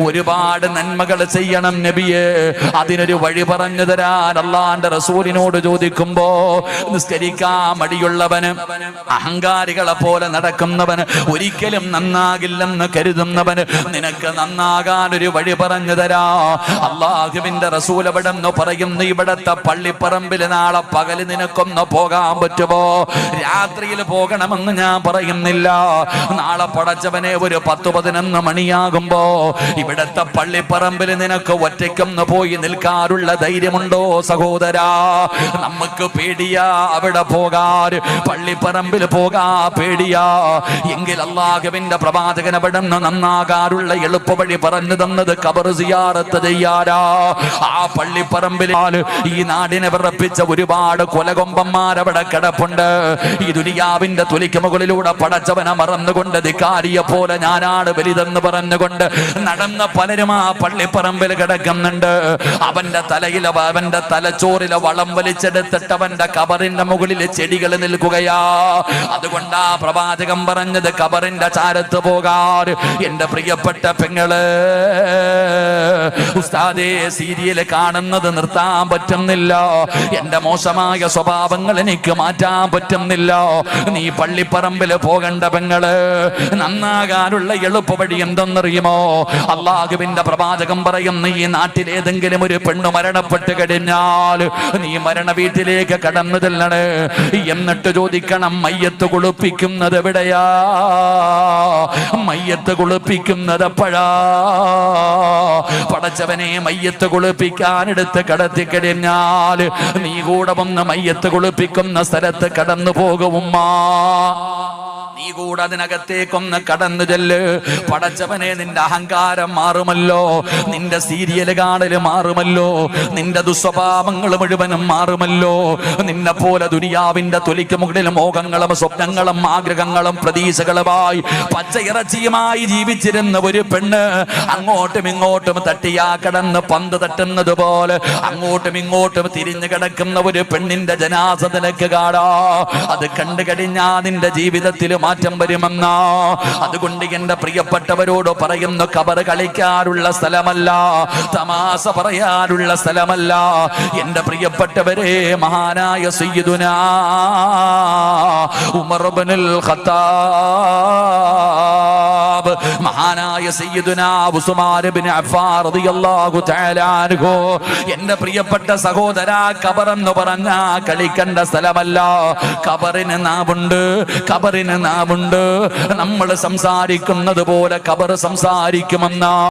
ഒരുപാട് നന്മകൾ ചെയ്യണം നബിയെ, അതിനൊരു വഴി പറഞ്ഞു തരാൻ അള്ളാന്റെ റസൂലിനോട് ചോദിക്കുമ്പോ നിസ്കരിക്കാൻ മടിയുള്ളവന്, അഹങ്കാരികളെ പോലെ നടക്കുന്നവന്, ഒരിക്കലും നന്നാകില്ലെന്ന് കരുതുന്നവന് നിനക്ക് നന്നാകാൻ ഒരു വഴി പറഞ്ഞു തരാ. അള്ളാഹുവിന്റെ റസൂൽ എവിടെന്ന് പറയുന്നു, ഇവിടത്തെ പള്ളിപ്പറമ്പിൽ നാളെ പകല് നിനക്കൊന്ന് പോകാൻ പറ്റുമോ? രാത്രിയിൽ പോകണമെന്ന് ഞാൻ പറയുന്നില്ല. നാളെ പടച്ചവനെ ഒരു 10-11 മണിയാകുമ്പോ ഇവിടത്തെ പള്ളിപ്പറമ്പിൽ നിനക്ക് ഒറ്റയ്ക്കൊന്ന് പോയി നിൽക്കാറുള്ള ധൈര്യമുണ്ടോ സഹോദരാ? നമുക്ക് പേടിയാ അവിടെ പോകാൻ, പള്ളിപ്പറമ്പിൽ പോകാ പേടിയാ. എങ്കിൽ അല്ലാഹുവിന്റെ പ്രവാചകൻ അവിടെ നന്നാകാറുള്ള എളുപ്പ വഴി പറഞ്ഞു തന്നത് ഖബർ സിയാറത്ത് ചെയ്യാരാ. ആ പള്ളിപ്പറമ്പിൽ ഈ നാടിനെ വിറപ്പിച്ച ഒരുപാട് കൊലകൊമ്പന്മാരവിടെ കിടപ്പുണ്ട്. ഈ ദുനിയാവിന്റെ തൊലിക്ക് മുകളിലൂടെ പടച്ചവനെ മറന്നുകൊണ്ട് ധിക്കാരിയെ പോലെ ഞാനാണ് വലുതെന്ന് പറഞ്ഞുകൊണ്ട് നടന്ന പലരും ആ പള്ളിപ്പറമ്പിൽ കിടക്കുന്നുണ്ട്. അവന്റെ തലയിൽ, അവന്റെ തലച്ചോറിലെ വളം വലിച്ചെടുത്തിട്ട് അവന്റെ ഖബറിന്റെ മുകളിൽ ചെടികൾ നിൽക്കുകയാ. അതുകൊണ്ടാ പ്രവാചകൻ പറഞ്ഞത് ഖബറിന്റെ ചാരത്ത് പോകാൻ. എന്റെ പ്രിയപ്പെട്ട പെങ്ങള്, ഉസ്താദേ സീരിയൽ കാണുന്നത് നിർത്താൻ പറ്റുന്നില്ല, എന്റെ മോശമായ സ്വഭാവങ്ങൾ എനിക്ക് മാറ്റാൻ പറ്റുന്നില്ല. നീ പള്ളിപ്പറമ്പിൽ പോകണ്ട പെങ്ങള്. നന്നാകാനുള്ള എളുപ്പ വഴി എന്തെന്നറിയുമോ? അല്ലാഹുവിന്റെ പ്രവാചകൻ പറയുന്നു, ഈ നാട്ടിൽ ഏതെങ്കിലും ഒരു പെണ്ണ് മരണപ്പെട്ട് കഴിഞ്ഞാൽ നീ മരണ വീട്ടിലേക്ക് കടന്നു ചെല്ലണേ. എന്നിട്ട് ചോദിക്കണം, മയ്യത്ത് കുളിപ്പിക്കുന്നത് എവിടെയാ? മയ്യത്ത് കുളിപ്പിക്കുന്നത് എപ്പോഴാ? പടച്ചവനെ, മയ്യത്ത് കുളിപ്പിക്കാനെടുത്ത് കടത്തി കഴിഞ്ഞാൽ നീ കൂടെ വന്ന് മയ്യത്ത് കുളിപ്പിക്കുന്ന സ്ഥലത്ത് കടന്നു പോകുമ്മ. നീ കൂടെ അതിനകത്തേക്കൊന്ന് കടന്നു ചെല്ല്. പടച്ചവനെ, നിന്റെ അഹങ്കാരം മാറുമല്ലോ, നിന്റെ സീരിയൽ കാണല് മാറുമല്ലോ, നിന്റെ ദുസ്വഭാവങ്ങൾ മുഴുവനും മാറുമല്ലോ. നിന്നെ പോലെ ദുനിയാവിന്റെ തൊലിക്ക് മുകളിൽ മോഹങ്ങളും സ്വപ്നങ്ങളും ആഗ്രഹങ്ങളും പ്രതീക്ഷകളുമായി പച്ചയിറച്ചിയുമായി ജീവിച്ചിരുന്ന ഒരു പെണ്ണ് അങ്ങോട്ടും ഇങ്ങോട്ടും തട്ടിയാ കടന്ന് പന്ത് തട്ടുന്നത് പോലെ അങ്ങോട്ടും ഇങ്ങോട്ടും തിരിഞ്ഞു കിടക്കുന്ന ഒരു പെണ്ണിന്റെ ജനാസ നിനക്ക് കാണാ. അത് കണ്ടു കഴിഞ്ഞാ നിന്റെ ജീവിതത്തിൽ മാറ്റം വരുമെന്ന. അതുകൊണ്ട് എന്റെ പ്രിയപ്പെട്ടവരോട് പറയുന്നു, ഖബർ കളിക്കാനുള്ള സ്ഥലമല്ല, തമാശ പറയാനുള്ള സ്ഥലമല്ല. എന്റെ പ്രിയപ്പെട്ടവരെ, മഹാനായ സയ്യിദുനാ ഉമർ ഇബ്നുൽ ഖത്താബ്, മഹാനായ സയ്യിദുനാ ഉസ്മാൻ ഇബ്നു അഫ്ഫാൻ റളിയല്ലാഹു തആല അൻഹു, എന്റെ പ്രിയപ്പെട്ട സഹോദരാ, ഖബർ എന്ന് പറഞ്ഞാ കളിക്കേണ്ട സ്ഥലമല്ല. ഖബറിന് നാവുണ്ട്, ഖബറിന് നാവുണ്ട്. നമ്മൾ സംസാരിക്കുന്നത് പോലെ ഖബർ സംസാരിക്കുമെന്ന